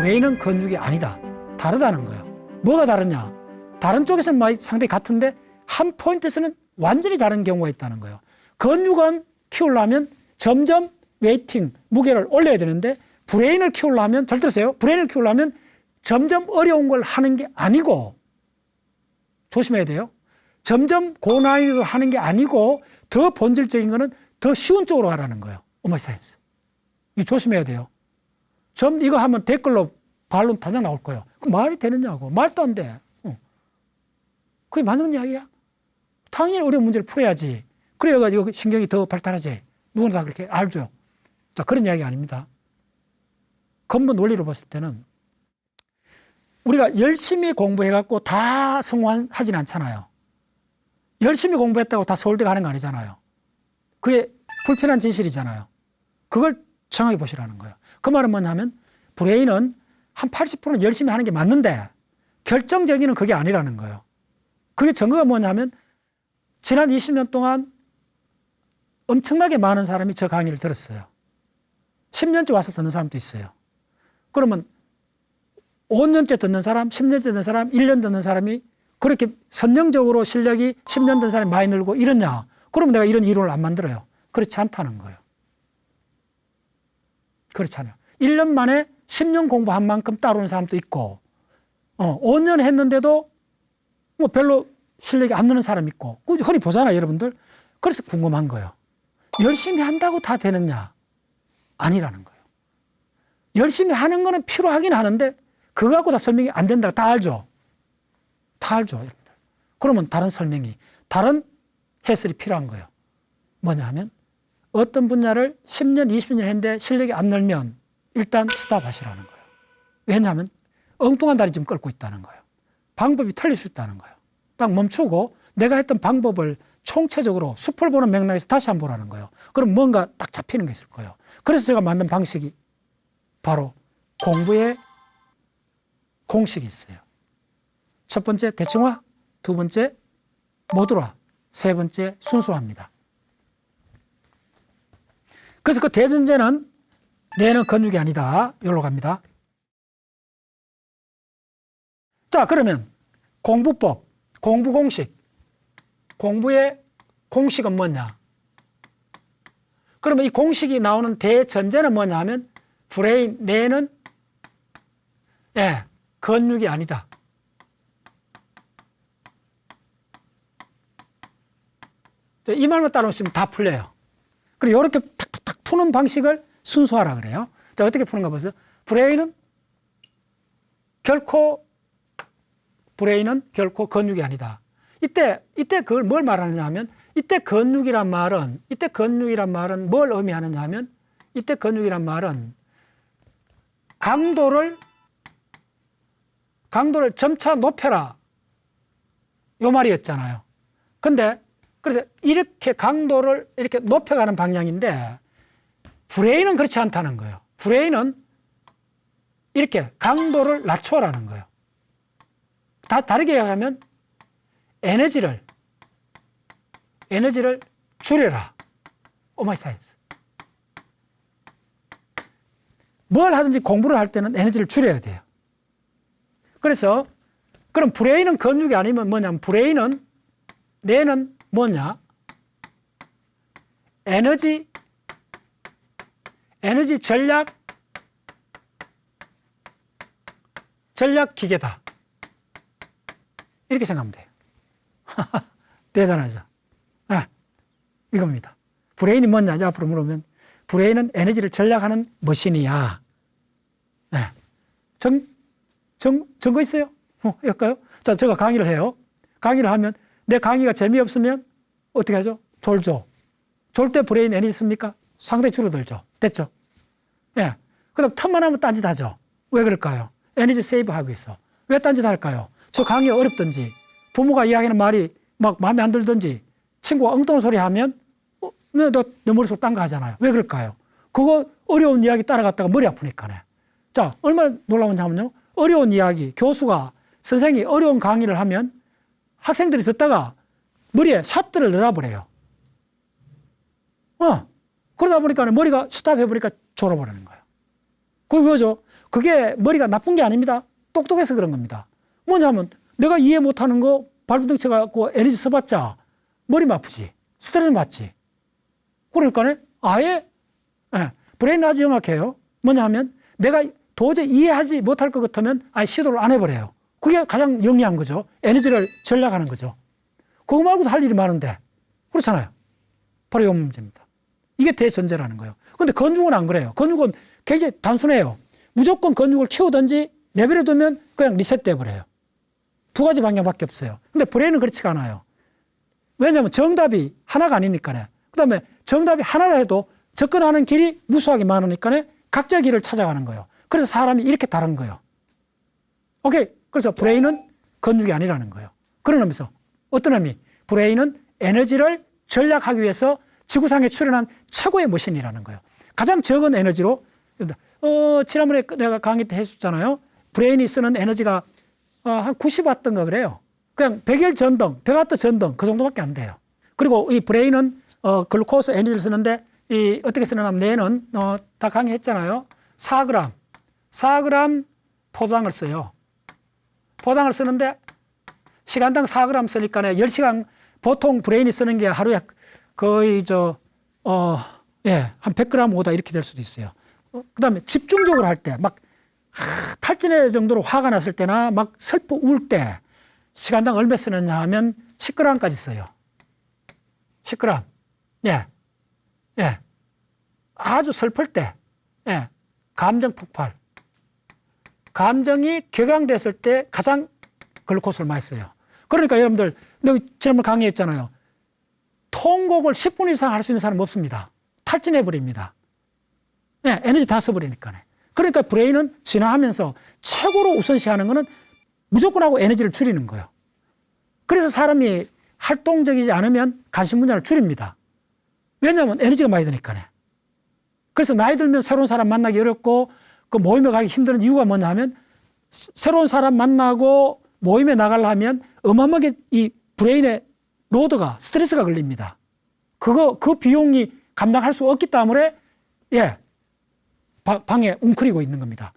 브레인은 근육이 아니다. 다르다는 거예요. 뭐가 다르냐? 다른 쪽에서는 상당히 같은데 한 포인트에서는 완전히 다른 경우가 있다는 거예요. 근육은 키우려면 점점 웨이팅, 무게를 올려야 되는데 브레인을 키우려면, 잘 들으세요. 브레인을 키우려면 점점 어려운 걸 하는 게 아니고, 조심해야 돼요. 점점 고난이도 하는 게 아니고 더 본질적인 거는 더 쉬운 쪽으로 가라는 거예요. 오마이 사이언스. 이거 조심해야 돼요. 이거 하면 댓글로 반론 단장 나올 거예요. 그 말이 되느냐고. 말도 안 돼. 그게 맞는 이야기야? 당연히 어려운 문제를 풀어야지. 그래야가지고 신경이 더 발달하지. 누구나 다 그렇게 알죠. 자, 그런 이야기 아닙니다. 근본 원리로 봤을 때는 우리가 열심히 공부해갖고 다 성공하진 않잖아요. 열심히 공부했다고 다 서울대 가는 거 아니잖아요. 그게 불편한 진실이잖아요. 그걸 정확히 보시라는 거예요. 그 말은 뭐냐면 브레인은 한 80%는 열심히 하는 게 맞는데 결정적인 건 그게 아니라는 거예요. 그게 증거가 뭐냐면 지난 20년 동안 엄청나게 많은 사람이 저 강의를 들었어요. 10년째 와서 듣는 사람도 있어요. 그러면 5년째 듣는 사람, 10년째 듣는 사람, 1년 듣는 사람이 그렇게 선명적으로 실력이 10년 든 사람이 많이 늘고 이러냐? 그러면 내가 이런 이론을 안 만들어요. 그렇지 않다는 거예요. 그렇지 않아요. 1년 만에 10년 공부한 만큼 따라오는 사람도 있고, 5년 했는데도 뭐 별로 실력이 안 느는 사람 있고, 흔히 보잖아요, 여러분들. 그래서 궁금한 거예요. 열심히 한다고 다 되느냐? 아니라는 거예요. 열심히 하는 거는 필요하긴 하는데, 그거 갖고 다 설명이 안 된다. 다 알죠? 다 알죠, 여러분들. 그러면 다른 설명이, 다른 해설이 필요한 거예요. 뭐냐 하면, 어떤 분야를 10년, 20년 했는데 실력이 안 늘면 일단 스탑하시라는 거예요. 왜냐하면 엉뚱한 다리 좀 끌고 있다는 거예요. 방법이 틀릴 수 있다는 거예요. 딱 멈추고 내가 했던 방법을 총체적으로 숲을 보는 맥락에서 다시 한번 보라는 거예요. 그럼 뭔가 딱 잡히는 게 있을 거예요. 그래서 제가 만든 방식이 바로 공부의 공식이 있어요. 첫 번째 대칭화, 두 번째 모듈화, 세 번째 순수화입니다. 그래서 그 대전제는 뇌는 근육이 아니다. 여기로 갑니다. 자, 그러면 공부법, 공부 공식. 공부의 공식은 뭐냐? 그러면 이 공식이 나오는 대전제는 뭐냐 하면 브레인, 뇌는 근육이 아니다. 이 말만 따라오시면 다 풀려요. 그리고 이렇게 탁탁탁 푸는 방식을 순수화라 그래요. 자, 어떻게 푸는가 보세요. 브레인은 결코 근육이 아니다. 이때 그걸 뭘 말하느냐 하면, 이때 근육이란 말은 뭘 의미하느냐 하면, 이때 근육이란 말은 강도를 점차 높여라. 요 말이었잖아요. 그래서 이렇게 강도를 이렇게 높여가는 방향인데, 브레인은 그렇지 않다는 거예요. 브레인은 이렇게 강도를 낮춰라는 거예요. 다르게 얘기하면 에너지를 줄여라. 오마이 사이언스. 뭘 하든지 공부를 할 때는 에너지를 줄여야 돼요. 그래서 그럼 브레인은 근육이 아니면 뭐냐면 뇌는 뭐냐? 에너지 전략 기계다. 이렇게 생각하면 돼요. 대단하죠? 이겁니다. 브레인이 뭐냐? 앞으로 물으면 브레인은 에너지를 전략하는 머신이야. 증거 있어요? 할까요? 자, 제가 강의를 해요. 강의를 하면 내 강의가 재미없으면 어떻게 하죠? 졸죠. 졸 때 브레인 에너지 씁니까? 상당히 줄어들죠. 됐죠? 그다음 틈만 하면 딴짓 하죠. 왜 그럴까요? 에너지 세이브 하고 있어. 왜 딴짓 할까요? 저 강의 어렵든지, 부모가 이야기하는 말이 막 마음에 안 들든지, 친구가 엉뚱한 소리 하면 너 머릿속 딴 거 하잖아요. 왜 그럴까요? 그거 어려운 이야기 따라갔다가 머리 아프니까네. 자, 얼마나 놀라웠냐면요. 어려운 이야기, 교수가, 선생님이 어려운 강의를 하면 학생들이 듣다가 머리에 샷들을 넣어버려요. 그러다 보니까 머리가 스탑해버리니까 졸아버리는 거예요. 그게 뭐죠? 그게 머리가 나쁜 게 아닙니다. 똑똑해서 그런 겁니다. 뭐냐면 내가 이해 못하는 거 발버둥 쳐갖고 에너지 써봤자 머리만 아프지. 스트레스 받지. 그러니까 아예 브레인은 아주 정확해요. 뭐냐면 내가 도저히 이해하지 못할 것 같으면 아예 시도를 안 해버려요. 그게 가장 영리한 거죠. 에너지를 절약하는 거죠. 그거 말고도 할 일이 많은데 그렇잖아요. 바로 이 문제입니다. 이게 대전제라는 거예요. 근데 건축은 안 그래요. 건축은 굉장히 단순해요. 무조건 건축을 키우든지 내버려두면 그냥 리셋돼 버려요. 두 가지 방향밖에 없어요. 근데 브레인은 그렇지가 않아요. 왜냐하면 정답이 하나가 아니니까요. 그 다음에 정답이 하나라 해도 접근하는 길이 무수하게 많으니까 각자 길을 찾아가는 거예요. 그래서 사람이 이렇게 다른 거예요. 오케이. 그래서 브레인은 건축이 아니라는 거예요. 그런 의미에서 어떤 의미? 브레인은 에너지를 절약하기 위해서 지구상에 출현한 최고의 머신이라는 거예요. 가장 적은 에너지로 지난번에 내가 강의 때 해줬잖아요. 브레인이 쓰는 에너지가 한 90와트인가 그래요. 그냥 백열 전등, 100와트 전등 그 정도밖에 안 돼요. 그리고 이 브레인은 글루코스 에너지를 쓰는데 이 어떻게 쓰느냐면 뇌는 다 강의했잖아요. 4g 포도당을 써요. 포도당을 쓰는데 시간당 4g 쓰니까 10시간 보통 브레인이 쓰는 게 하루에 거의 한 100g 오다 이렇게 될 수도 있어요. 그다음에 집중적으로 할 때 막 탈진할 정도로 화가 났을 때나 막 슬퍼 울 때 시간당 얼마 쓰느냐 하면 10g까지 써요. 10g. 예. 아주 슬플 때, 감정 폭발. 감정이 격양됐을 때 가장 글루코스를 많이 써요. 그러니까 여러분들, 지난번 강의했잖아요. 통곡을 10분 이상 할 수 있는 사람은 없습니다. 탈진해버립니다. 에너지 다 써버리니까. 그러니까 브레인은 진화하면서 최고로 우선시하는 거는 무조건 하고 에너지를 줄이는 거예요. 그래서 사람이 활동적이지 않으면 관심 분야를 줄입니다. 왜냐하면 에너지가 많이 드니까. 그래서 나이 들면 새로운 사람 만나기 어렵고 그 모임에 가기 힘든 이유가 뭐냐 하면 새로운 사람 만나고 모임에 나가려면 어마어마하게 이 브레인의 로드가 스트레스가 걸립니다. 그 비용이 감당할 수 없기 때문에 방에 웅크리고 있는 겁니다.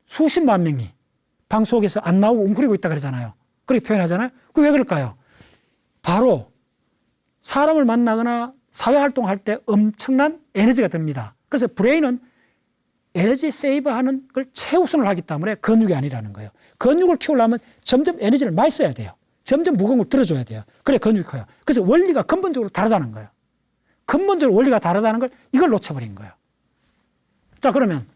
수십만 명이 방 속에서 안 나오고 웅크리고 있다 그러잖아요. 그렇게 표현하잖아요. 그게 왜 그럴까요? 바로 사람을 만나거나 사회활동할 때 엄청난 에너지가 듭니다. 그래서 브레인은 에너지 세이브하는 걸 최우선을 하기 때문에 근육이 아니라는 거예요. 근육을 키우려면 점점 에너지를 많이 써야 돼요. 점점 무거운 걸 들어줘야 돼요. 그래 근육이 커요. 그래서 원리가 근본적으로 다르다는 거예요. 근본적으로 원리가 다르다는 걸 이걸 놓쳐버린 거예요. 자 그러면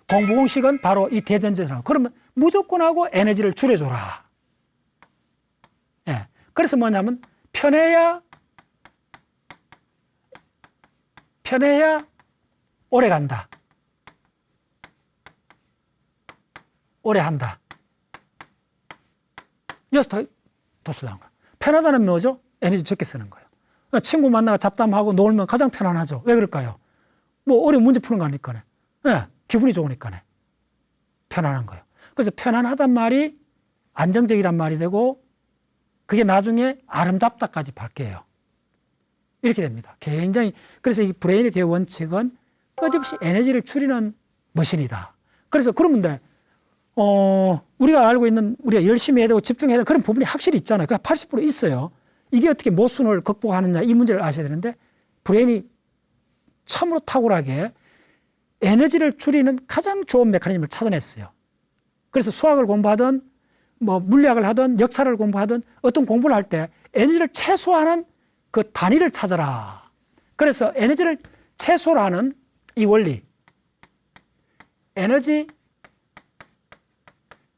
공부 공식은 바로 이 대전제라고. 그러면 무조건 하고 에너지를 줄여줘라. 그래서 뭐냐면 편해야 오래 간다. 오래 한다. 여기서 도술 나온 거야. 편하다는 뭐죠? 에너지 적게 쓰는 거예요. 친구 만나가 잡담하고 놀면 가장 편안하죠. 왜 그럴까요? 뭐 어려운 문제 푸는 거 아니까요. 기분이 좋으니까요. 편안한 거예요. 그래서 편안하단 말이 안정적이란 말이 되고 그게 나중에 아름답다까지 바뀌어요. 이렇게 됩니다. 굉장히 그래서 이 브레인의 대원칙은 끝없이 에너지를 줄이는 머신이다. 그래서 그러면 우리가 알고 있는 우리가 열심히 해야 되고 집중해야 되는 그런 부분이 확실히 있잖아요. 그냥 80% 있어요. 이게 어떻게 모순을 극복하느냐 이 문제를 아셔야 되는데 브레인이 참으로 탁월하게 에너지를 줄이는 가장 좋은 메커니즘을 찾아냈어요. 그래서 수학을 공부하든 뭐 물리학을 하든 역사를 공부하든 어떤 공부를 할 때 에너지를 최소화하는 그 단위를 찾아라. 그래서 에너지를 최소화하는 이 원리, 에너지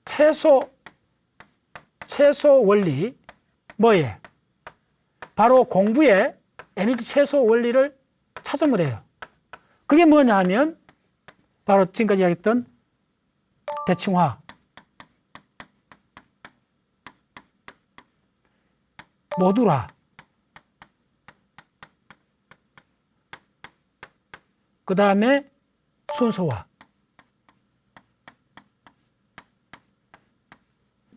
최소 원리 뭐예요? 바로 공부의 에너지 최소 원리를 찾으면 돼요. 그게 뭐냐 하면 바로 지금까지 이야기했던 대칭화, 모듈화, 그 다음에 순서화.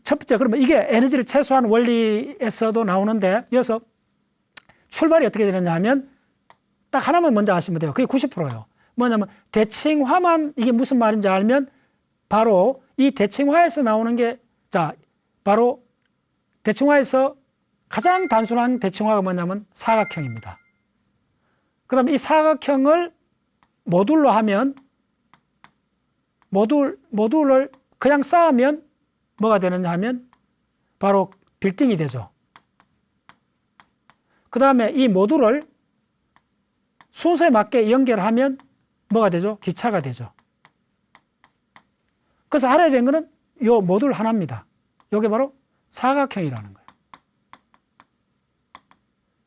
첫 번째, 그러면 이게 에너지를 최소화하는 원리에서도 나오는데, 여기서 출발이 어떻게 되느냐 하면 딱 하나만 먼저 아시면 돼요. 그게 90%예요. 뭐냐면 대칭화만 이게 무슨 말인지 알면 바로 이 대칭화에서 나오는 게 자, 바로 대칭화에서 가장 단순한 대칭화가 뭐냐면 사각형입니다. 그다음에 이 사각형을 모듈로 하면 모듈을 그냥 쌓으면 뭐가 되느냐 하면 바로 빌딩이 되죠. 그 다음에 이 모듈을 순서에 맞게 연결하면 뭐가 되죠? 기차가 되죠. 그래서 알아야 되는 거는 이 모듈 하나입니다. 이게 바로 사각형이라는 거예요.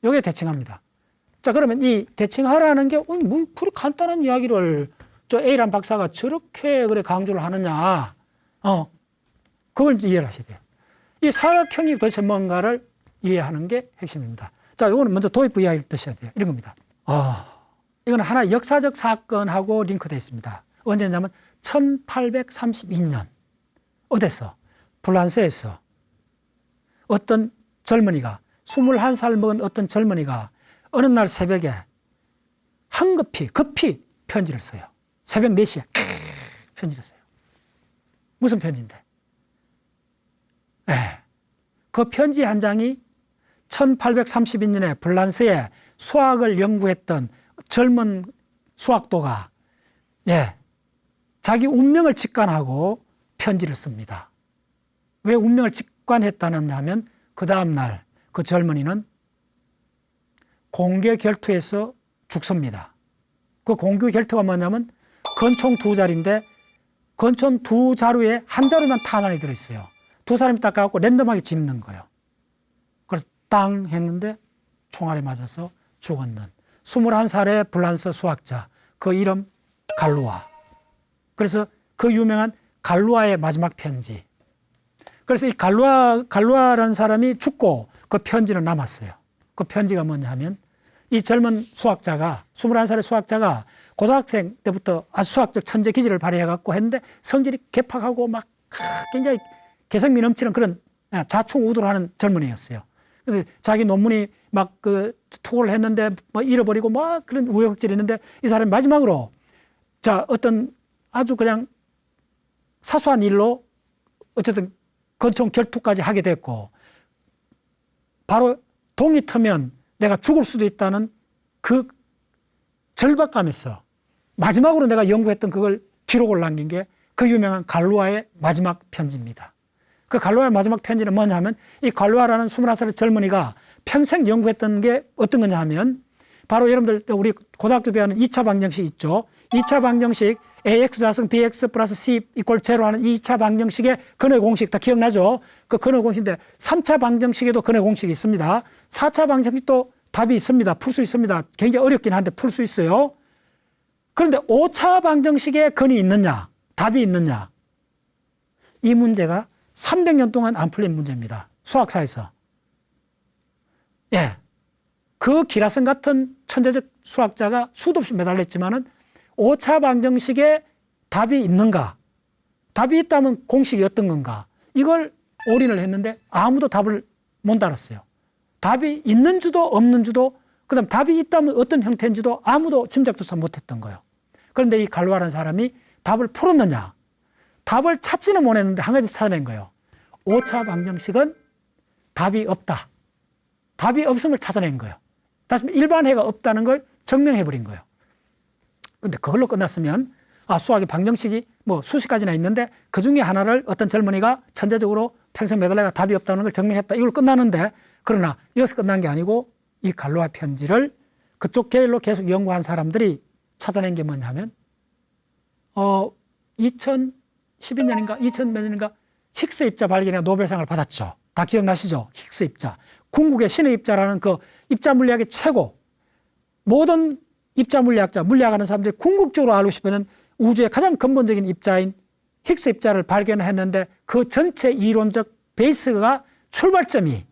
이게 대칭합니다. 자, 그러면 이 대칭하라는 게 뭐 그렇게 간단한 이야기를 저 A란 박사가 저렇게 그래 강조를 하느냐. 그걸 이해를 하셔야 돼요. 이 사각형이 도대체 뭔가를 이해하는 게 핵심입니다. 자, 이거는 먼저 도입부 이야기를 드셔야 돼요. 이런 겁니다. 이거는 하나 역사적 사건하고 링크되어 있습니다. 언제냐면 1832년 어디서? 프랑스에서 어떤 젊은이가 21살 먹은 어떤 젊은이가 어느 날 새벽에 급히 편지를 써요. 새벽 4시에 편지를 써요. 무슨 편지인데? 그 편지 한 장이 1832년에 프랑스에 수학을 연구했던 젊은 수학도가 자기 운명을 직관하고 편지를 씁니다. 왜 운명을 직관했다느냐 하면 그 다음날 그 젊은이는 공개 결투에서 죽습니다. 그 공개 결투가 뭐냐면 권총 2자루인데 권총 2자루에 한 자루만 탄환이 들어있어요. 두 사람이 딱 가갖고 랜덤하게 짚는 거예요. 그래서 땅 했는데 총알에 맞아서 죽었는 21살의 프랑스 수학자, 그 이름 갈루아. 그래서 그 유명한 갈루아의 마지막 편지. 그래서 이 갈루아라는 사람이 죽고 그 편지는 남았어요. 그 편지가 뭐냐 하면 이 젊은 수학자가 21살의 수학자가 고등학생 때부터 아주 수학적 천재 기질을 발휘해갖고 했는데 성질이 개팍하고 막 굉장히 개성미 넘치는 그런 자충우돌하는 젊은이였어요. 근데 자기 논문이 막 그 투고를 했는데 뭐 잃어버리고 막 그런 우여곡절이 있는데 이 사람이 마지막으로 어떤 아주 그냥 사소한 일로 어쨌든 권총 결투까지 하게 됐고 바로 동이 트면 내가 죽을 수도 있다는 그 절박감에서 마지막으로 내가 연구했던 그걸 기록을 남긴 게 그 유명한 갈루아의 마지막 편지입니다. 그 갈루아의 마지막 편지는 뭐냐 하면 이 갈루아라는 21살의 젊은이가 평생 연구했던 게 어떤 거냐 하면 바로 여러분들 우리 고등학교 배우는 2차 방정식 있죠. 2차 방정식 ax 자승 bx 플러스 c 이꼴 제로 하는 2차 방정식의 근의 공식 다 기억나죠? 그 근의 공식인데 3차 방정식에도 근의 공식이 있습니다. 4차 방정식도 답이 있습니다. 풀 수 있습니다. 굉장히 어렵긴 한데 풀 수 있어요. 그런데 5차 방정식에 근이 있느냐? 답이 있느냐? 이 문제가 300년 동안 안 풀린 문제입니다. 수학사에서. 그 기라성 같은 천재적 수학자가 수도 없이 매달렸지만은 5차 방정식에 답이 있는가? 답이 있다면 공식이 어떤 건가? 이걸 올인을 했는데 아무도 답을 못 달았어요. 답이 있는 주도 없는 주도 그다음 답이 있다면 어떤 형태인지도 아무도 짐작조차 못했던 거예요. 그런데 이 갈루아라는 사람이 답을 풀었느냐? 답을 찾지는 못했는데 한 가지 찾아낸 거예요. 5차 방정식은 답이 없다. 답이 없음을 찾아낸 거예요. 다시 일반해가 없다는 걸 증명해버린 거예요. 그런데 그걸로 끝났으면 수학의 방정식이 뭐 수십 가지나 있는데 그 중에 하나를 어떤 젊은이가 천재적으로 평생 매달려가 답이 없다는 걸 증명했다. 이걸 끝나는데 그러나 여기서 끝난 게 아니고 이 갈루아 편지를 그쪽 계열로 계속 연구한 사람들이 찾아낸 게 뭐냐면 2012년인가 2000년인가 힉스 입자 발견에 노벨상을 받았죠. 다 기억나시죠? 힉스 입자. 궁극의 신의 입자라는 그 입자 물리학의 최고. 모든 입자 물리학자, 물리학하는 사람들이 궁극적으로 알고 싶어하는 우주의 가장 근본적인 입자인 힉스 입자를 발견했는데 그 전체 이론적 베이스가 출발점이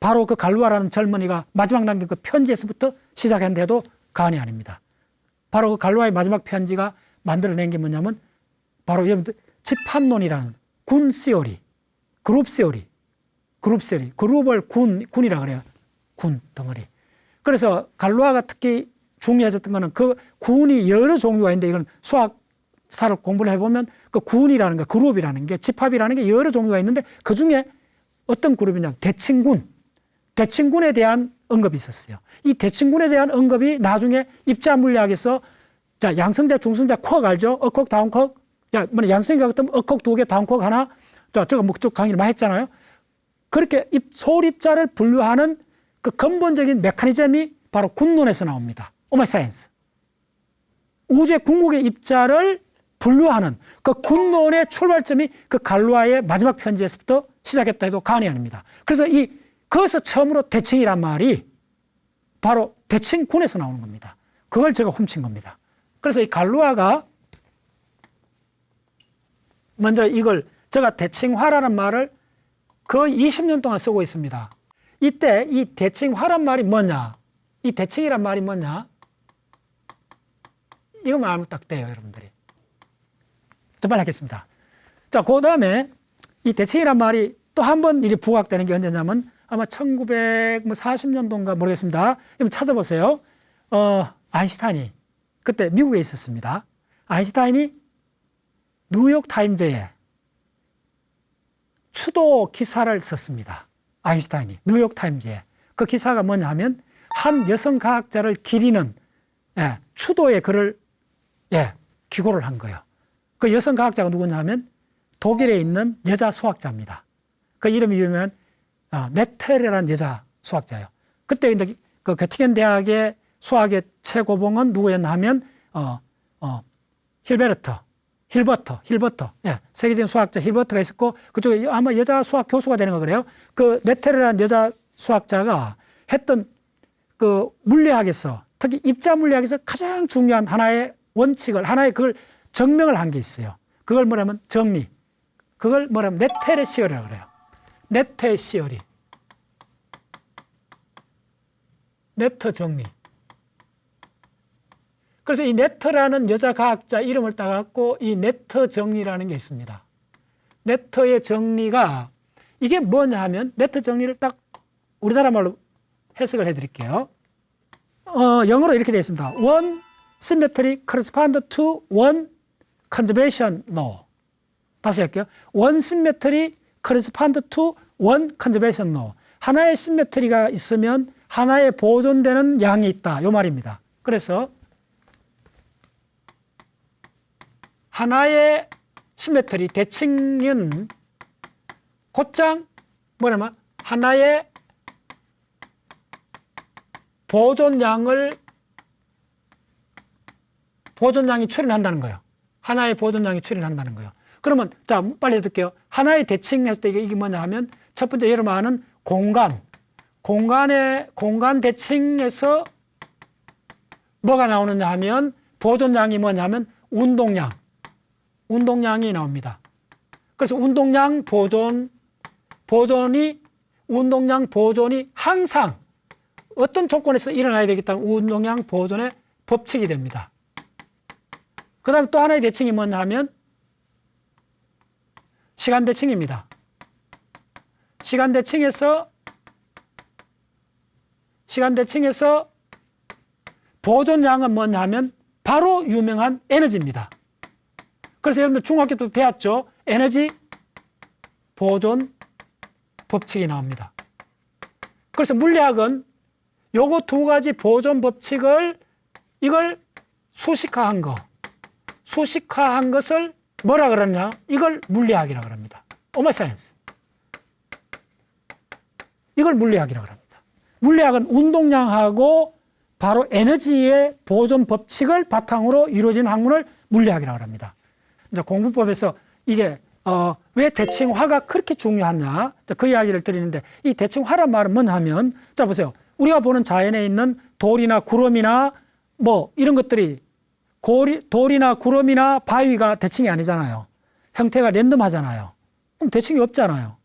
바로 그 갈루아라는 젊은이가 마지막 남긴 그 편지에서부터 시작했는데도 과언이 아닙니다. 바로 그 갈루아의 마지막 편지가 만들어낸 게 뭐냐면 바로 여러분들 집합론이라는 군 시어리, 그룹 시어리, 그룹을 군이라 그래요. 군 덩어리. 그래서 갈루아가 특히 중요해졌던 거는 그 군이 여러 종류가 있는데 이건 수학사를 공부를 해보면 그 군이라는 거, 그룹이라는 게 집합이라는 게 여러 종류가 있는데 그 중에 어떤 그룹이냐 대칭군. 대칭군에 대한 언급이 있었어요. 이 대칭군에 대한 언급이 나중에 입자 물리학에서 자, 양성자, 중성자, 쿼크 알죠? 어쿼크, 다운쿼크. 야, 뭐 양성자 같으면 어쿼크 2개, 다운쿼크 하나. 자, 제가 목적 강의를 많이 했잖아요. 그렇게 소립자를 분류하는 그 근본적인 메커니즘이 바로 군론에서 나옵니다. 오마이 사이언스. 우주의 궁극의 입자를 분류하는 그 군론의 출발점이 그 갈루아의 마지막 편지에서부터 시작했다 해도 과언이 아닙니다. 그래서 거기서 처음으로 대칭이란 말이 바로 대칭군에서 나오는 겁니다. 그걸 제가 훔친 겁니다. 그래서 이 갈루아가 먼저 이걸 제가 대칭화라는 말을 거의 20년 동안 쓰고 있습니다. 이때 이 대칭화란 말이 뭐냐? 이 대칭이란 말이 뭐냐? 이거만 알면 딱 돼요, 여러분들이. 좀 빨리 하겠습니다. 자, 그 다음에 이 대칭이란 말이 또 한 번 일이 부각되는 게 언제냐면 아마 1940년도인가 모르겠습니다. 한번 찾아보세요. 아인슈타인이 그때 미국에 있었습니다. 아인슈타인이 뉴욕 타임즈에 추도 기사를 썼습니다. 아인슈타인이 뉴욕 타임즈에. 그 기사가 뭐냐 하면 한 여성 과학자를 기리는 추도의 글을 기고를 한 거예요. 그 여성 과학자가 누구냐 하면 독일에 있는 여자 수학자입니다. 그 이름이 유명한 네테르라는 여자 수학자예요. 그때 이제 그 göttingen 대학의 수학의 최고봉은 누구였나 하면 힐버터. 세계적인 수학자 힐버터가 있었고 그쪽에 아마 여자 수학 교수가 되는 거 그래요. 그 네테르라는 여자 수학자가 했던 그 물리학에서 특히 입자 물리학에서 가장 중요한 하나의 원칙을 하나의 그걸 증명을 한 게 있어요. 그걸 뭐냐면 정리. 그걸 뭐냐면 네테르 시어리라고 그래요. 네테 시어리. 네터 정리. 그래서 이 네터라는 여자 과학자 이름을 따갖고 이 네터 정리라는 게 있습니다. 네터의 정리가 이게 뭐냐 하면 네터 정리를 딱 우리나라 말로 해석을 해드릴게요. 영어로 이렇게 되어 있습니다. One symmetry corresponds to one conservation law. 다시 할게요. One symmetry corresponds to one conservation law. 하나의 시메트리가 있으면 하나의 보존되는 양이 있다. 이 말입니다. 그래서 하나의 시메트리, 대칭은 곧장 뭐냐면 하나의 보존량이 출현한다는 거예요. 하나의 보존량이 출현한다는 거예요. 그러면 자 빨리 해둘게요. 하나의 대칭 했을 때 이게 뭐냐 하면 첫 번째 여러분 아는 공간 대칭에서 뭐가 나오느냐 하면 보존량이 뭐냐 하면 운동량이 나옵니다. 그래서 운동량 보존이 항상 어떤 조건에서 일어나야 되겠다는 운동량 보존의 법칙이 됩니다. 그 다음에 또 하나의 대칭이 뭐냐 하면 시간 대칭입니다. 시간 대칭에서 보존량은 뭐냐 하면 바로 유명한 에너지입니다. 그래서 여러분들 중학교 때 배웠죠? 에너지 보존 법칙이 나옵니다. 그래서 물리학은 요거 두 가지 보존 법칙을 이걸 수식화한 것을 뭐라 그러냐? 이걸 물리학이라고 합니다. 오마이 사이언스. 이걸 물리학이라고 합니다. 물리학은 운동량하고 바로 에너지의 보존 법칙을 바탕으로 이루어진 학문을 물리학이라고 합니다. 이제 공부법에서 이게 왜 대칭화가 그렇게 중요하냐? 그 이야기를 드리는데 이 대칭화란 말은 뭐냐 하면 자 보세요. 우리가 보는 자연에 있는 돌이나 구름이나 뭐 이런 것들이 돌이나 구름이나 바위가 대칭이 아니잖아요. 형태가 랜덤하잖아요. 그럼 대칭이 없잖아요.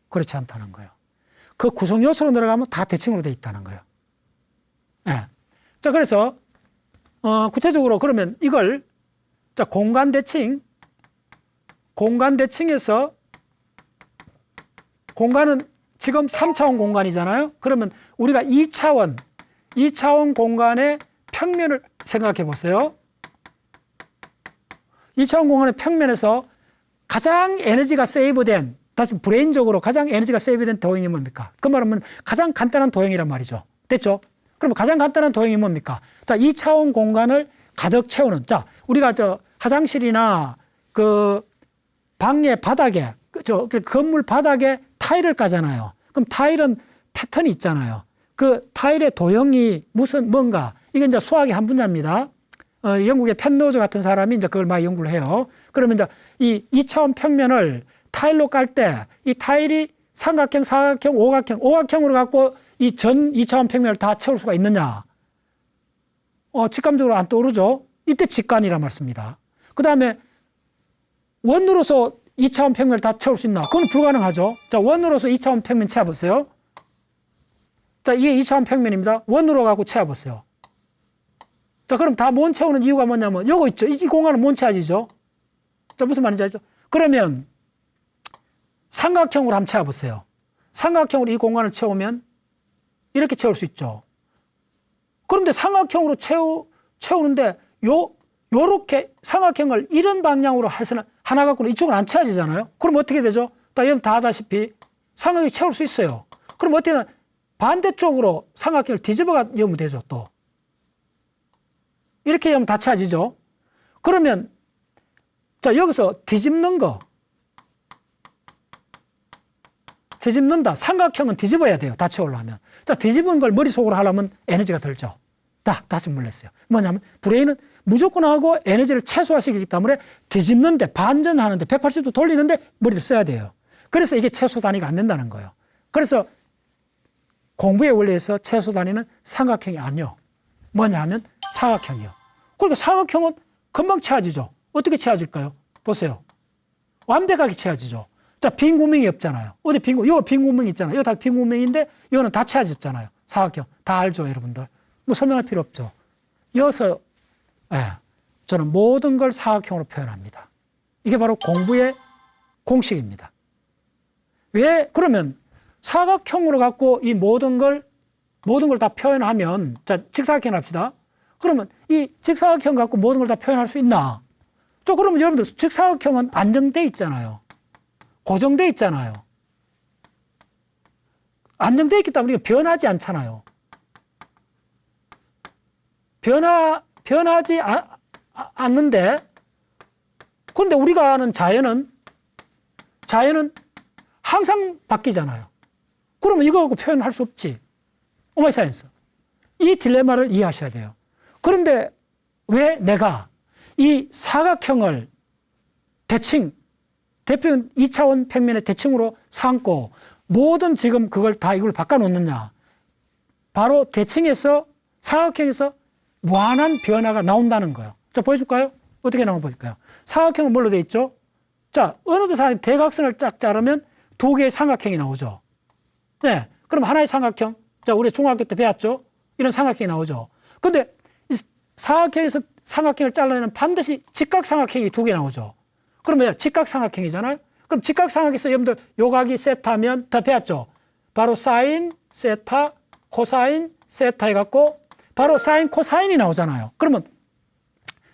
그렇지 않다는 거예요. 그 구성 요소로 들어가면 다 대칭으로 돼 있다는 거예요. 네. 자, 그래서 구체적으로 그러면 이걸 자 공간 대칭에서 공간은 지금 3차원 공간이잖아요. 그러면 우리가 2차원 공간의 평면을 생각해 보세요. 2차원 공간의 평면에서 가장 에너지가 세이브된, 다시 브레인적으로 가장 에너지가 세이브된 도형이 뭡니까? 그 말은 가장 간단한 도형이란 말이죠. 됐죠? 그럼 가장 간단한 도형이 뭡니까? 자, 2차원 공간을 가득 채우는, 자, 우리가 화장실이나 방의 바닥에, 건물 바닥에 타일을 까잖아요. 그럼 타일은 패턴이 있잖아요. 그 타일의 도형이 뭔가, 이게 이제 수학의 한 분야입니다. 영국의 펜로저 같은 사람이 이제 그걸 많이 연구를 해요. 그러면 이제 이 2차원 평면을 타일로 깔 때 이 타일이 삼각형, 사각형, 오각형으로 갖고 이 전 2차원 평면을 다 채울 수가 있느냐? 직감적으로 안 떠오르죠? 이때 직관이란 말 씁니다. 그 다음에 원으로서 2차원 평면을 다 채울 수 있나? 그건 불가능하죠. 자, 원으로서 2차원 평면 채워보세요. 자, 이게 2차원 평면입니다. 원으로 갖고 채워보세요. 자, 그럼 다 못 채우는 이유가 뭐냐면, 요거 있죠. 이 공간은 못 채워지죠. 자, 무슨 말인지 알죠? 그러면 삼각형으로 한번 채워보세요. 삼각형으로 이 공간을 채우면 이렇게 채울 수 있죠. 그런데 삼각형으로 채우는데 요렇게 삼각형을 이런 방향으로 해서는 하나 갖고는 이쪽은 안 채워지잖아요. 그럼 어떻게 되죠? 여러분 다 아다시피 삼각형이 채울 수 있어요. 그럼 어떻게 되나 반대쪽으로 삼각형을 뒤집어가 여면 되죠. 또 이렇게 하면 다 채워지죠. 그러면 자, 여기서 뒤집는다. 삼각형은 뒤집어야 돼요. 다 채우려면. 자, 뒤집은 걸 머릿속으로 하려면 에너지가 들죠. 다시 물렸어요. 뭐냐면 브레인은 무조건 하고 에너지를 최소화시키기 때문에 뒤집는데, 반전하는데, 180도 돌리는데 머리를 써야 돼요. 그래서 이게 최소 단위가 안 된다는 거예요. 그래서 공부의 원리에서 최소 단위는 삼각형이 아니요. 뭐냐 하면 사각형이요. 그러니까 사각형은 금방 채워지죠. 어떻게 채워질까요? 보세요. 완벽하게 채워지죠. 자, 빈 구멍이 없잖아요. 어디 이거 빈 구멍 있잖아요. 이거 다 빈 구멍인데 이거는 다 채워졌잖아요. 사각형. 다 알죠, 여러분들. 뭐 설명할 필요 없죠. 이어서 저는 모든 걸 사각형으로 표현합니다. 이게 바로 공부의 공식입니다. 왜 그러면 사각형으로 갖고 이 모든 걸 다 표현하면, 자, 직사각형 합시다. 그러면 이 직사각형 갖고 모든 걸 다 표현할 수 있나? 그러면 여러분들 직사각형은 안정돼 있잖아요. 고정돼 있잖아요. 안정돼 있기 때문에 변하지 않잖아요. 변하지 않는데, 그런데 우리가 아는 자연은 항상 바뀌잖아요. 그러면 이거 갖고 표현할 수 없지. 오마이 사이언스. 이 딜레마를 이해하셔야 돼요. 그런데 왜 내가 이 사각형을 대칭, 대표는 2차원 평면의 대칭으로 삼고 모든 지금 그걸 다 이걸 바꿔놓느냐. 바로 대칭에서, 사각형에서 무한한 변화가 나온다는 거예요. 자, 보여줄까요? 어떻게 나오는 거 보여줄까요? 사각형은 뭘로 되어 있죠? 자, 어느 대각선을 쫙 자르면 두 개의 삼각형이 나오죠. 네. 그럼 하나의 삼각형. 자, 우리 중학교 때 배웠죠? 이런 삼각형이 나오죠. 근데 이 사각형에서 삼각형을 잘라내면 반드시 직각삼각형이 두 개 나오죠. 그러면 직각삼각형이잖아요? 그럼 직각삼각형에서 여러분들 요각이 세타면 다 배웠죠? 바로 사인, 세타, 코사인, 세타 해갖고 바로 사인, 코사인이 나오잖아요. 그러면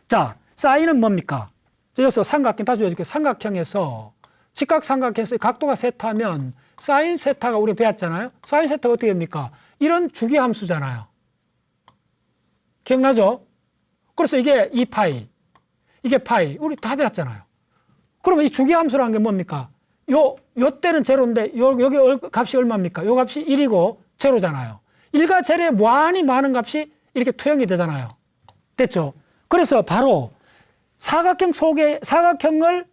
자, 사인은 뭡니까? 여기서 삼각형, 다시 보여줄게요. 삼각형에서 직각삼각형에서 각도가 세타면 사인 세타가 우리가 배웠잖아요. 사인 세타가 어떻게 됩니까? 이런 주기함수잖아요. 기억나죠? 그래서 이게 2파이, 이게 파이, 우리 다 배웠잖아요. 그러면 이 주기함수라는 게 뭡니까? 요 때는 제로인데 여기 값이 얼마입니까? 요 값이 1이고 제로잖아요. 1과 제로에 무한히 많은 값이 이렇게 투영이 되잖아요. 됐죠? 그래서 바로 사각형 속에 사각형을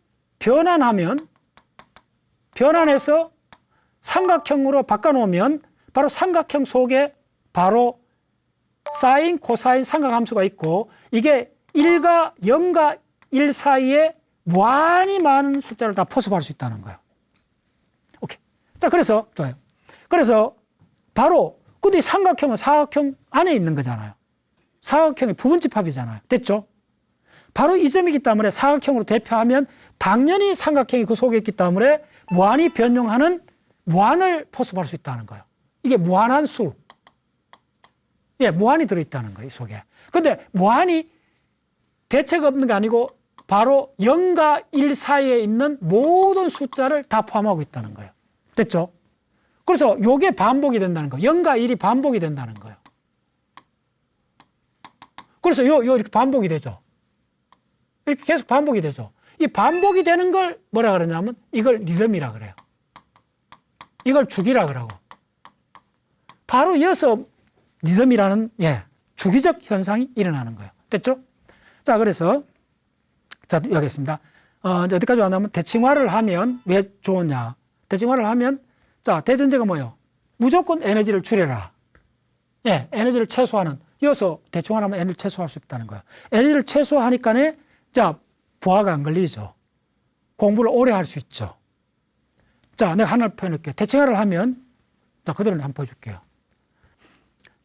변환해서 삼각형으로 바꿔놓으면 바로 삼각형 속에 바로 사인, 코사인 삼각함수가 있고 이게 1과 0과 1 사이에 무한히 많은 숫자를 다 포섭할 수 있다는 거예요. 오케이. 자, 그래서 좋아요. 그래서 바로 근데 삼각형은 사각형 안에 있는 거잖아요. 사각형이 부분집합이잖아요. 됐죠? 바로 이 점이기 때문에 사각형으로 대표하면 당연히 삼각형이 그 속에 있기 때문에 무한히 변형하는 무한을 포섭할 수 있다는 거예요. 이게 무한한 수. 예, 무한이 들어있다는 거예요, 이 속에. 근데 무한이 대체가 없는 게 아니고 바로 0과 1 사이에 있는 모든 숫자를 다 포함하고 있다는 거예요. 됐죠? 그래서 요게 반복이 된다는 거예요. 0과 1이 반복이 된다는 거예요. 그래서 요 이렇게 반복이 되죠. 이렇게 계속 반복이 되죠. 이 반복이 되는 걸 뭐라 그러냐면 이걸 리듬이라 그래요. 이걸 주기라 그러고. 바로 이어서 리듬이라는 주기적 현상이 일어나는 거예요. 됐죠? 자, 그래서 자, 여기 하겠습니다. 이제 어디까지 왔냐면 대칭화를 하면 왜 좋으냐? 대칭화를 하면 자, 대전제가 뭐예요? 무조건 에너지를 줄여라. 예, 에너지를 최소화하는. 이어서 대칭화를 하면 에너지를 최소화할 수 있다는 거예요. 에너지를 최소화하니까네 자, 부하가 안 걸리죠. 공부를 오래 할 수 있죠. 자, 내가 하나를 표현할게요. 대칭화를 하면 자, 그대로 한번 보여줄게요.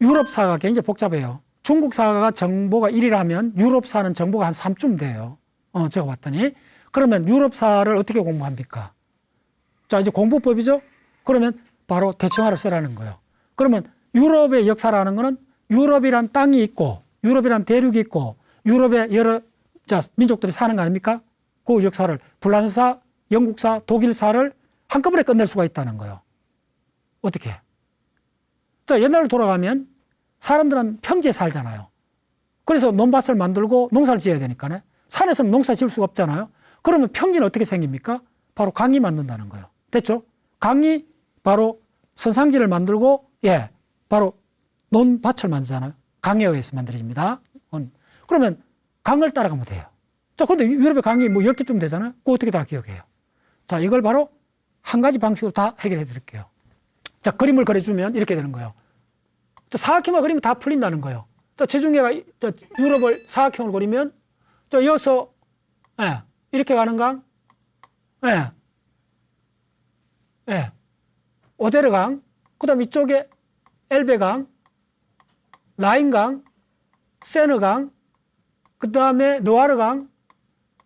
유럽 사가 굉장히 복잡해요. 중국 사가 정보가 1이라면 유럽 사는 정보가 한 3쯤 돼요. 제가 봤더니. 그러면 유럽 사를 어떻게 공부합니까? 자, 이제 공부법이죠? 그러면 바로 대칭화를 쓰라는 거예요. 그러면 유럽의 역사라는 거는 유럽이란 땅이 있고, 유럽이란 대륙이 있고, 유럽의 여러 민족들이 사는 거 아닙니까? 그 역사를 불란사, 영국사, 독일사를 한꺼번에 끝낼 수가 있다는 거예요. 어떻게? 자, 옛날로 돌아가면 사람들은 평지에 살잖아요. 그래서 논밭을 만들고 농사를 지어야 되니까요. 산에서는 농사 지을 수가 없잖아요. 그러면 평지는 어떻게 생깁니까? 바로 강이 만든다는 거예요. 됐죠? 강이 바로 선상지를 만들고, 바로 논밭을 만들잖아요. 강에 의해서 만들어집니다. 그러면 강을 따라가면 돼요. 자, 근데 유럽의 강이 뭐 10개쯤 되잖아요. 그거 어떻게 다 기억해요? 자, 이걸 바로 한 가지 방식으로 다 해결해 드릴게요. 자, 그림을 그려주면 이렇게 되는 거예요. 자, 사각형만 그리면 다 풀린다는 거예요. 자, 지중해가 유럽을 사각형으로 그리면, 자, 이어서, 이렇게 가는 강, 오데르강, 그 다음 이쪽에 엘베강, 라인강, 세느강, 그 다음에 느와르강,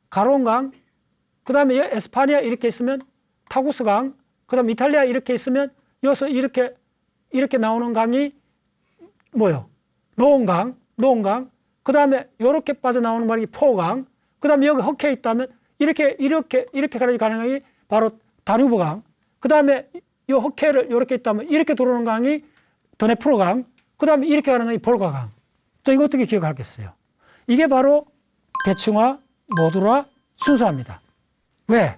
가론강, 그 다음에 에스파니아 이렇게 있으면 타구스강, 그 다음 이탈리아 이렇게 있으면 여기서 이렇게 나오는 강이 뭐요? 노온강, 그 다음에 이렇게 빠져나오는 말이 포강, 그 다음에 여기 흑해 있다면 이렇게 가는 강이 바로 다뉴브강, 그 다음에 이 흑해를 이렇게 있다면 이렇게 들어오는 강이 드네프로강, 그 다음에 이렇게 가는 강이 볼가강. 자, 이거 어떻게 기억하겠어요? 이게 바로 대칭화, 모듈화, 순수화입니다. 왜?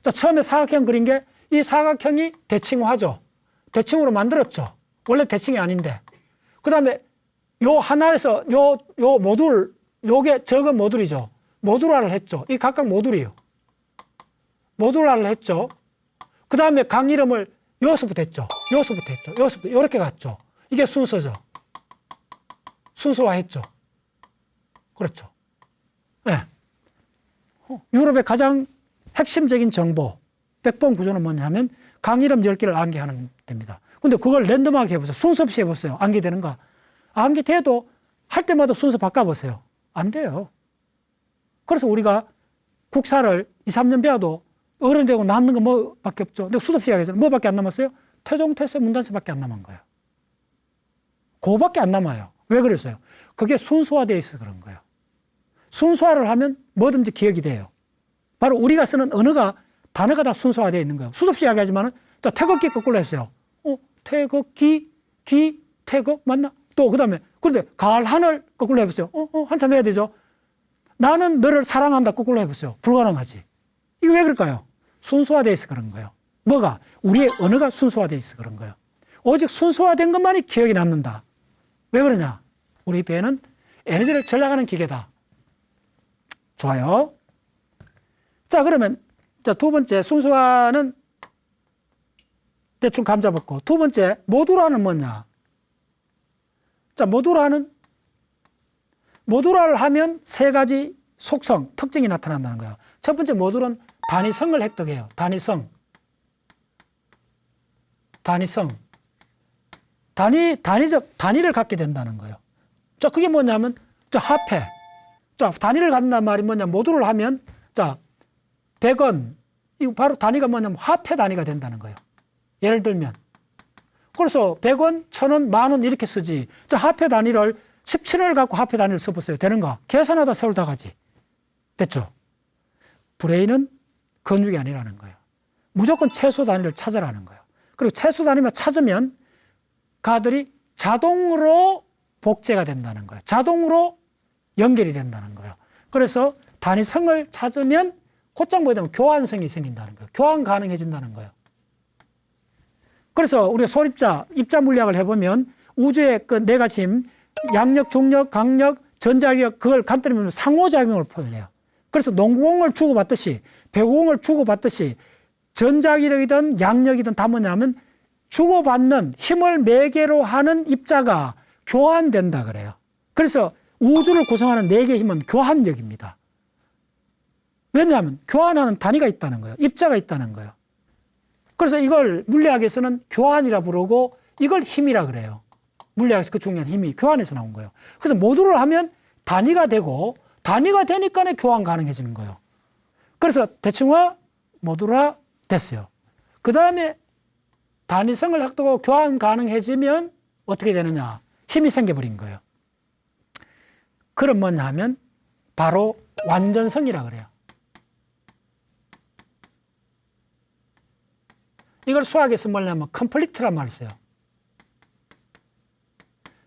자, 처음에 사각형 그린 게 이 사각형이 대칭화죠. 대칭으로 만들었죠. 원래 대칭이 아닌데. 그 다음에 요 하나에서 요 모듈, 요게 적은 모듈이죠. 모듈화를 했죠. 이 각각 모듈이에요. 모듈화를 했죠. 그 다음에 강 이름을 여기서부터 했죠. 여기서부터 이렇게 갔죠. 이게 순서죠. 순서화했죠. 그렇죠. 네. 유럽의 가장 핵심적인 정보, 백본 구조는 뭐냐면 강 이름 10개를 암기하는 됩니다. 근데 그걸 랜덤하게 해보세요. 순서 없이 해보세요. 암기되는가? 암기돼도 할 때마다 순서 바꿔보세요. 안 돼요. 그래서 우리가 국사를 2, 3년 배워도 어른 되고 남는 거 뭐밖에 없죠. 근데 수습 이야기했잖아요. 뭐밖에 안 남았어요? 태종, 태세, 문단세밖에 안 남은 거예요. 그거밖에 안 남아요. 왜 그랬어요? 그게 순수화되어 있어서 그런 거예요. 순수화를 하면 뭐든지 기억이 돼요. 바로 우리가 쓰는 언어가 단어가 다 순수화되어 있는 거예요. 수도 없이 이야기하지만은, 자, 태극기 거꾸로 했어요. 태극기, 태극, 맞나? 또, 그 다음에, 그런데 가을, 하늘 거꾸로 해보세요. 한참 해야 되죠. 나는 너를 사랑한다 거꾸로 해보세요. 불가능하지. 이게 왜 그럴까요? 순수화되어 있어 그런 거예요. 뭐가? 우리의 언어가 순수화되어 있어 그런 거예요. 오직 순수화된 것만이 기억이 남는다. 왜 그러냐? 우리 배는 에너지를 전락하는 기계다. 좋아요. 자, 그러면, 자, 두 번째, 순수화는 대충 감 잡았고, 두 번째, 모듈화는 뭐냐? 자, 모듈화를 하면 세 가지 속성, 특징이 나타난다는 거예요. 첫 번째 모듈은 단위성을 획득해요. 단위성. 단위를 갖게 된다는 거예요. 자, 그게 뭐냐면, 자, 화폐. 자, 단위를 갖는단 말이 뭐냐, 모듈을 하면, 자, 100원. 이거 바로 단위가 뭐냐면 화폐 단위가 된다는 거예요. 예를 들면. 그래서 100원, 1000원, 10,000원 이렇게 쓰지. 자, 화폐 단위를 17원을 갖고 화폐 단위를 써보세요. 되는가? 계산하다 세월 다 가지. 됐죠? 브레인은 건축이 아니라는 거예요. 무조건 최소 단위를 찾으라는 거예요. 그리고 최소 단위만 찾으면 가들이 자동으로 복제가 된다는 거예요. 자동으로 연결이 된다는 거예요. 그래서 단위성을 찾으면 곧장 보게 되면 교환성이 생긴다는 거예요. 교환 가능해진다는 거예요. 그래서 우리가 소립자, 입자 물리학을 해보면 우주의 그 네 가지 힘, 양력, 중력, 강력, 전자력, 그걸 간단히 보면 상호작용을 표현해요. 그래서 농구공을 주고받듯이, 배구공을 주고받듯이 전자기력이든 양력이든 다 뭐냐면 주고받는 힘을 매개로 하는 입자가 교환된다 그래요. 그래서 우주를 구성하는 네 개의 힘은 교환력입니다. 왜냐하면 교환하는 단위가 있다는 거예요. 입자가 있다는 거예요. 그래서 이걸 물리학에서는 교환이라 부르고 이걸 힘이라 그래요. 물리학에서 그 중요한 힘이 교환에서 나온 거예요. 그래서 모듈을 하면 단위가 되고 단위가 되니까 교환 가능해지는 거예요. 그래서 대칭화, 모듈화 됐어요. 그 다음에 단위성을 확보하고 교환 가능해지면 어떻게 되느냐? 힘이 생겨버린 거예요. 그럼 뭐냐 하면 바로 완전성이라 그래요. 이걸 수학에서 뭐냐면 컴플리트란 말을 써요.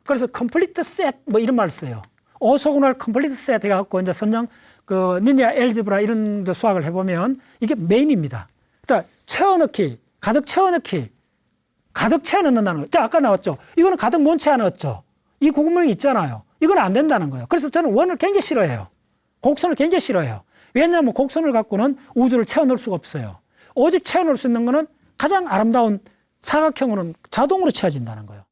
그래서 컴플리트 셋 뭐 이런 말을 써요. 오소근을 컴플리트 셋 해갖고 이제 선형 그 리니어 엘지브라 이런 수학을 해보면 이게 메인입니다. 자, 채워넣기, 가득 채워넣기, 가득 채워 넣는다는 거예요. 자, 아까 나왔죠. 이거는 가득 못 채워 넣었죠. 이 구멍이 있잖아요. 이건 안 된다는 거예요. 그래서 저는 원을 굉장히 싫어해요. 곡선을 굉장히 싫어해요. 왜냐하면 곡선을 갖고는 우주를 채워 넣을 수가 없어요. 오직 채워 넣을 수 있는 거는 가장 아름다운 사각형으로는 자동으로 채워진다는 거예요.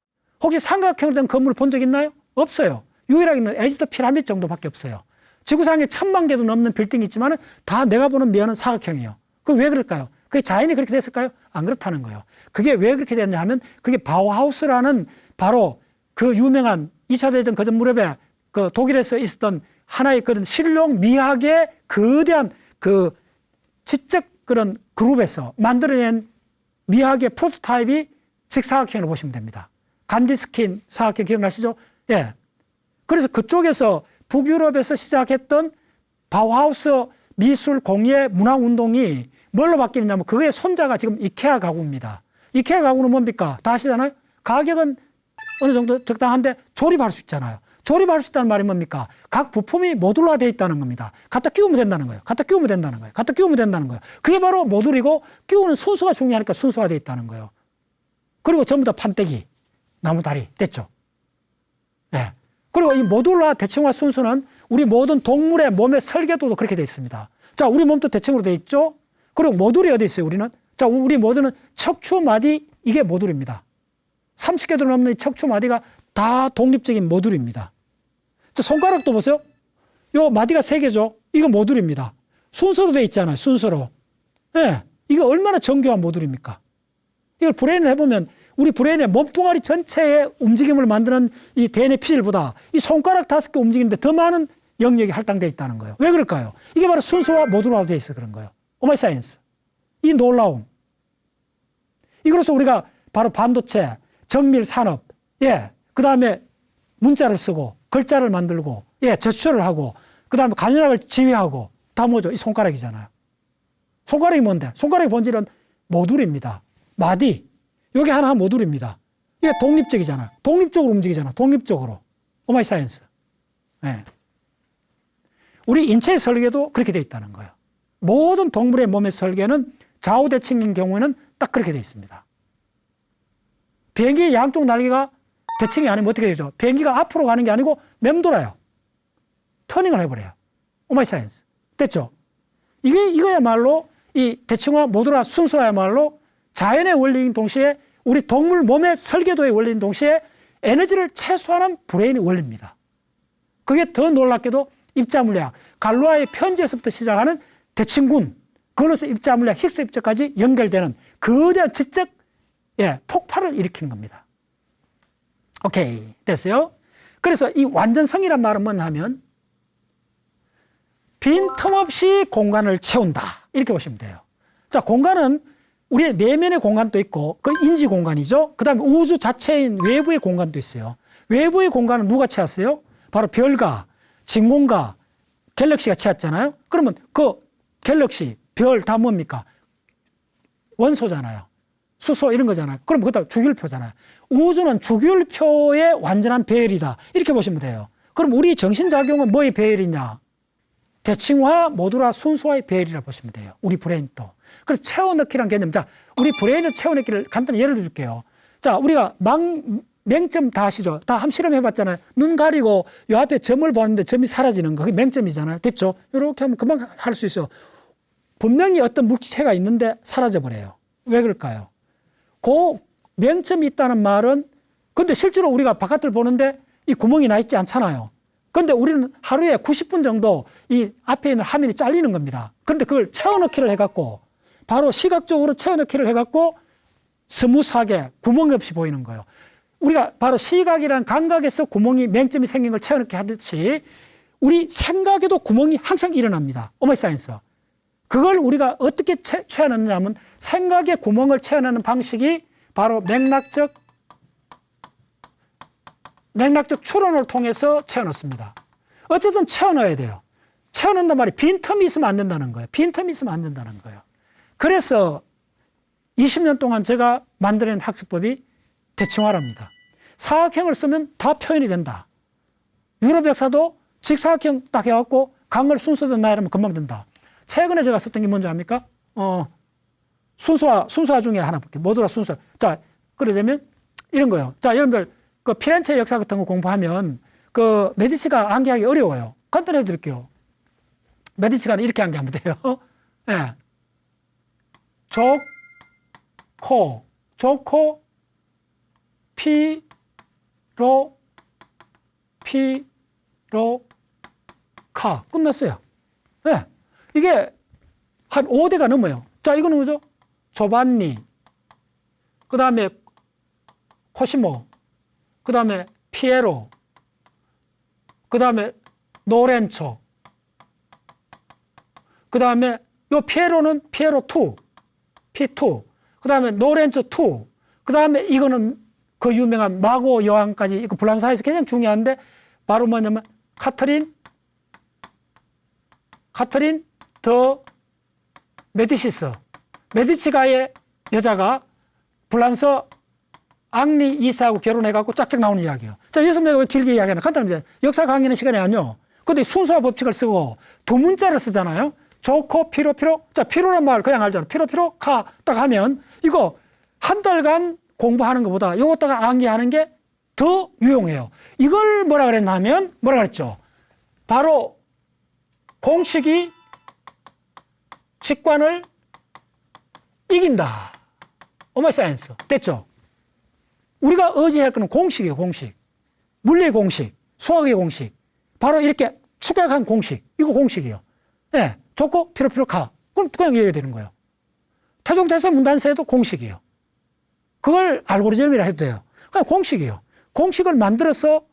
혹시 삼각형으로 된 건물을 본 적 있나요? 없어요. 유일하게 있는 에집트 피라미드 정도밖에 없어요. 지구상에 1000만 개도 넘는 빌딩이 있지만 다 내가 보는 면은 사각형이에요. 그게 왜 그럴까요? 그게 자연이 그렇게 됐을까요? 안 그렇다는 거예요. 그게 왜 그렇게 됐냐 하면 그게 바우하우스라는 바로 그 유명한 2차 대전 그전 무렵에 그 독일에서 있었던 하나의 그런 실용 미학의 거대한 그 지적 그런 그룹에서 만들어낸 미학의 프로토타입이 직사각형으로 보시면 됩니다. 간디스킨 사각형 기억나시죠? 예. 그래서 그쪽에서 북유럽에서 시작했던 바우하우스 미술 공예 문화 운동이 뭘로 바뀌느냐면 그게 손자가 지금 이케아 가구입니다. 이케아 가구는 뭡니까? 다 아시잖아요? 가격은 어느 정도 적당한데 조립할 수 있잖아요. 조립할 수 있다는 말이 뭡니까? 각 부품이 모듈화되어 있다는 겁니다. 갖다 끼우면 된다는 거예요. 갖다 끼우면 된다는 거예요. 갖다 끼우면 된다는 거예요. 그게 바로 모듈이고 끼우는 순서가 중요하니까 순서화되어 있다는 거예요. 그리고 전부 다 판때기, 나무 다리 됐죠. 네. 그리고 이 모듈화 대칭화 순서는 우리 모든 동물의 몸의 설계도도 그렇게 되어 있습니다. 자, 우리 몸도 대칭으로 되어 있죠. 그리고 모듈이 어디 있어요, 우리는? 자, 우리 모듈은 척추, 마디, 이게 모듈입니다. 30개도 넘는 척추, 마디가 다 독립적인 모듈입니다. 자, 손가락도 보세요. 요 마디가 3개죠. 이거 모듈입니다. 순서로 되어 있잖아요, 순서로. 예. 네. 이거 얼마나 정교한 모듈입니까? 이걸 브레인을 해보면 우리 브레인의 몸뚱아리 전체의 움직임을 만드는 이 DNA 피질보다 이 손가락 5개 움직이는데 더 많은 영역이 할당되어 있다는 거예요. 왜 그럴까요? 이게 바로 순서와 모듈화로 되어 있어서 그런 거예요. 오마이 사이언스. 이 놀라움. 이거로서 우리가 바로 반도체, 정밀 산업, 예, 그 다음에 문자를 쓰고 글자를 만들고, 예, 제스처를 하고, 그 다음에 간현학을 지휘하고, 다 뭐죠? 이 손가락이잖아요. 손가락이 뭔데? 손가락의 본질은 모듈입니다. 마디. 여기 하나 모듈입니다. 이게 독립적이잖아. 독립적으로 움직이잖아. 독립적으로. 오마이 사이언스. 예. 우리 인체의 설계도 그렇게 되어 있다는 거예요. 모든 동물의 몸의 설계는 좌우대칭인 경우에는 딱 그렇게 되어 있습니다. 비행기의 양쪽 날개가 대칭이 아니면 어떻게 되죠? 비행기가 앞으로 가는 게 아니고 맴돌아요. 터닝을 해버려요. 오마이 사이언스. 됐죠? 이거야말로 이 대칭화, 모듈화, 순서야말로 자연의 원리인 동시에 우리 동물 몸의 설계도의 원리인 동시에 에너지를 최소화하는 브레인의 원리입니다. 그게 더 놀랍게도 입자물리학, 갈로아의 편지에서부터 시작하는 대칭군, 그걸로서 입자물리학, 힉스 입자까지 연결되는 거대한 지적 폭발을 일으킨 겁니다. 오케이, 됐어요? 그래서 이 완전성이란 말은 뭐냐 하면 빈틈없이 공간을 채운다. 이렇게 보시면 돼요. 자, 공간은 우리의 내면의 공간도 있고 그 인지 공간이죠. 그 다음에 우주 자체인 외부의 공간도 있어요. 외부의 공간은 누가 채웠어요? 바로 별과 진공과 갤럭시가 채웠잖아요. 그러면 그 갤럭시, 별 다 뭡니까? 원소잖아요. 수소 이런 거잖아요. 그럼 그것도 주기율표잖아요. 우주는 주기율표의 완전한 배열이다. 이렇게 보시면 돼요. 그럼 우리 정신작용은 뭐의 배열이냐? 대칭화, 모듈화, 순수화의 배열이라고 보시면 돼요. 우리 브레인도. 그래서 채워넣기란 개념. 자, 우리 브레인의 채워넣기를 간단히 예를 들게요. 자, 우리가 맹점 다 아시죠? 다 한번 실험해봤잖아요. 눈 가리고 요 앞에 점을 보는데 점이 사라지는 거. 그게 맹점이잖아요. 됐죠? 이렇게 하면 금방 할 수 있어요. 분명히 어떤 물체가 있는데 사라져버려요. 왜 그럴까요? 그 맹점이 있다는 말은 근데 실제로 우리가 바깥을 보는데 이 구멍이 나 있지 않잖아요. 근데 우리는 하루에 90분 정도 이 앞에 있는 화면이 잘리는 겁니다. 그런데 그걸 채워넣기를 해갖고 바로 시각적으로 채워넣기를 해갖고 스무스하게 구멍이 없이 보이는 거예요. 우리가 바로 시각이라는 감각에서 구멍이 맹점이 생긴 걸 채워넣기 하듯이 우리 생각에도 구멍이 항상 일어납니다. 오마이사이언스. 그걸 우리가 어떻게 채워넣느냐 하면 생각의 구멍을 채워넣는 방식이 바로 맥락적 추론을 통해서 채워넣습니다. 어쨌든 채워넣어야 돼요. 채워넣는단 말이 빈틈이 있으면 안 된다는 거예요. 빈틈이 있으면 안 된다는 거예요. 그래서 20년 동안 제가 만들어낸 학습법이 대칭화랍니다. 사각형을 쓰면 다 표현이 된다. 유럽 역사도 직사각형 딱 해갖고 강을 순서대로 나열하면 금방 된다. 최근에 제가 썼던 게 뭔지 압니까? 순수화 중에 하나 볼게요. 모듈화 순수화. 자, 그래 되면 이런 거예요. 자, 여러분들 그 피렌체 역사 같은 거 공부하면 그 메디치가 암기하기 어려워요. 간단히 해드릴게요. 메디치가 이렇게 암기하면 돼요. 예. 네. 좋고, 카. 끝났어요. 예. 네. 이게 한 5대가 넘어요. 자, 이거는 뭐죠? 조반니, 그 다음에 코시모, 그 다음에 피에로, 그 다음에 노렌초, 그 다음에 요 피에로는 피에로 2, P2, 그 다음에 노렌초 2, 그 다음에 이거는 그 유명한 마고 여왕까지 이거 불란사에서 가장 중요한데 바로 뭐냐면 카트린 더 메디시스. 메디치가의 여자가 불란서 앙리 2세하고 결혼해갖고 짝짝 나오는 이야기예요. 자, 여기서 왜 길게 이야기하나? 간단합니다. 역사 강의는 시간이 아니요. 근데 순수화 법칙을 쓰고 두 문자를 쓰잖아요. 좋고, 피로. 자, 피로란 말 그냥 알잖아요. 피로, 카. 딱 하면 이거 한 달간 공부하는 것보다 이것다가 암기하는 게 더 유용해요. 이걸 뭐라 그랬나 하면 뭐라 그랬죠? 바로 공식이 직관을 이긴다. 오마이사이언스. 됐죠? 우리가 의지할 거는 공식이에요, 공식. 물리의 공식, 수학의 공식. 바로 이렇게 축약한 공식. 이거 공식이에요. 네, 좋고, 피로, 카. 그럼 그냥 이해가 되는 거예요. 태종태세 문단세도 공식이에요. 그걸 알고리즘이라 해도 돼요. 그냥 공식이에요. 공식을 만들어서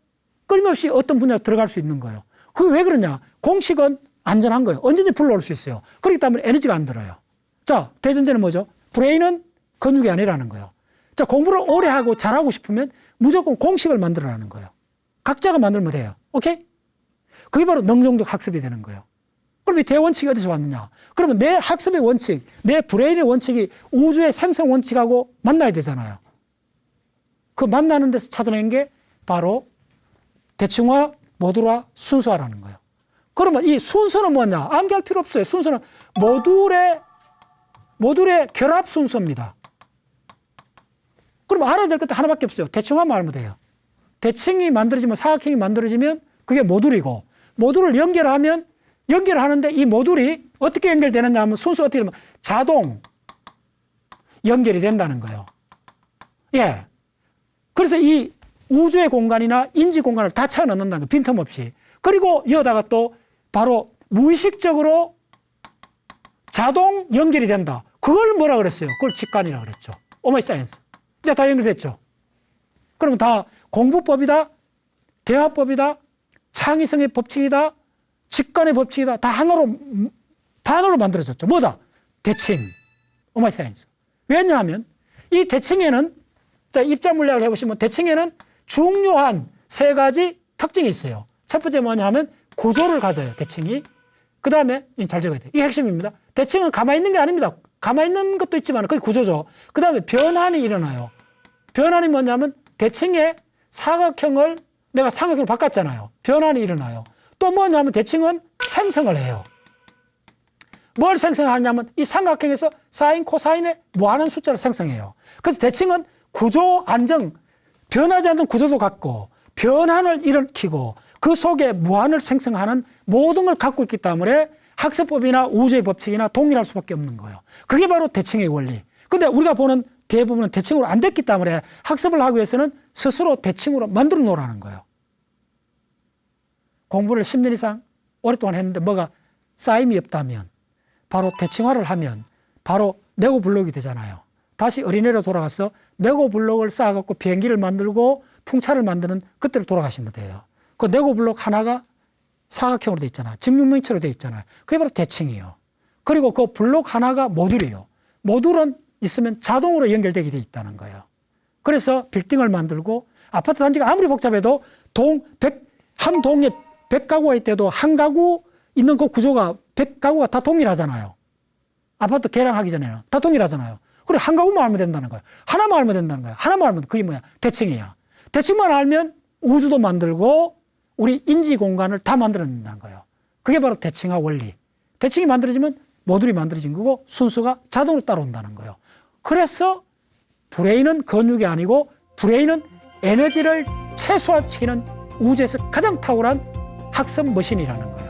끊임없이 어떤 분야에 들어갈 수 있는 거예요. 그게 왜 그러냐? 공식은 안전한 거예요. 언제든지 불러올 수 있어요. 그렇기 때문에 에너지가 안 들어요. 자, 대전제는 뭐죠? 브레인은 근육이 아니라는 거예요. 자, 공부를 오래 하고 잘하고 싶으면 무조건 공식을 만들어라는 거예요. 각자가 만들면 돼요. 오케이? 그게 바로 능동적 학습이 되는 거예요. 그럼 이 대원칙이 어디서 왔느냐? 그러면 내 학습의 원칙, 내 브레인의 원칙이 우주의 생성 원칙하고 만나야 되잖아요. 그 만나는 데서 찾아낸 게 바로 대칭화, 모듈화, 순수화라는 거예요. 그러면 이 순서는 뭐냐? 암기할 필요 없어요. 순서는 모듈의 결합 순서입니다. 그럼 알아야 될 것도 하나밖에 없어요. 대칭화만 알면 돼요. 대칭이 만들어지면, 사각형이 만들어지면 그게 모듈이고, 모듈을 연결하는데 이 모듈이 어떻게 연결되느냐 하면 순서 어떻게 되면 자동 연결이 된다는 거예요. 예. 그래서 이 우주의 공간이나 인지 공간을 다 채워 넣는다는 거예요. 빈틈없이. 그리고 여기다가 또 바로 무의식적으로 자동 연결이 된다. 그걸 뭐라 그랬어요? 그걸 직관이라고 그랬죠. 오마이사이언스. 이제 다 연결됐죠. 그러면 다 공부법이다, 대화법이다, 창의성의 법칙이다, 직관의 법칙이다. 다 하나로 만들어졌죠. 뭐다? 대칭. 오마이사이언스. 왜냐하면 이 대칭에는, 자, 입자 물리학을 해보시면 대칭에는 중요한 세 가지 특징이 있어요. 첫 번째 뭐냐면 구조를 가져요, 대칭이. 그 다음에, 잘 적어야 돼요. 이게 핵심입니다. 대칭은 가만히 있는 게 아닙니다. 가만히 있는 것도 있지만 그게 구조죠. 그 다음에 변환이 일어나요. 변환이 뭐냐면 대칭의 사각형을 내가 삼각형을 바꿨잖아요. 변환이 일어나요. 또 뭐냐면 대칭은 생성을 해요. 뭘 생성하냐면 이 삼각형에서 사인, 코사인의 무한한 숫자를 생성해요. 그래서 대칭은 구조 안정, 변하지 않는 구조도 갖고 변환을 일으키고 그 속에 무한을 생성하는 모든 걸 갖고 있기 때문에 학습법이나 우주의 법칙이나 동일할 수밖에 없는 거예요. 그게 바로 대칭의 원리. 근데 우리가 보는 대부분은 대칭으로 안 됐기 때문에 학습을 하기 위해서는 스스로 대칭으로 만들어 놓으라는 거예요. 공부를 10년 이상 오랫동안 했는데 뭐가 쌓임이 없다면 바로 대칭화를 하면 바로 레고 블록이 되잖아요. 다시 어린애로 돌아가서 레고 블록을 쌓아갖고 비행기를 만들고 풍차를 만드는 그때로 돌아가시면 돼요. 그 레고 블록 하나가 사각형으로 돼 있잖아요. 직육면체로 돼 있잖아요. 그게 바로 대칭이에요. 그리고 그 블록 하나가 모듈이에요. 모듈은 있으면 자동으로 연결되게 돼 있다는 거예요. 그래서 빌딩을 만들고 아파트 단지가 아무리 복잡해도 한 동에 100가구가 있대도 한 가구 있는 그 구조가 100가구가 다 동일하잖아요. 아파트 개량하기 전에는 다 동일하잖아요. 그리고 한 가구만 알면 된다는 거예요. 하나만 알면 된다는 거예요. 하나만 알면 그게 뭐야? 대칭이야. 대칭만 알면 우주도 만들고 우리 인지 공간을 다 만들어낸다는 거예요. 그게 바로 대칭화 원리. 대칭이 만들어지면 모듈이 만들어진 거고 순수가 자동으로 따라온다는 거예요. 그래서 브레인은 근육이 아니고 브레인은 에너지를 최소화시키는 우주에서 가장 탁월한 학습 머신이라는 거예요.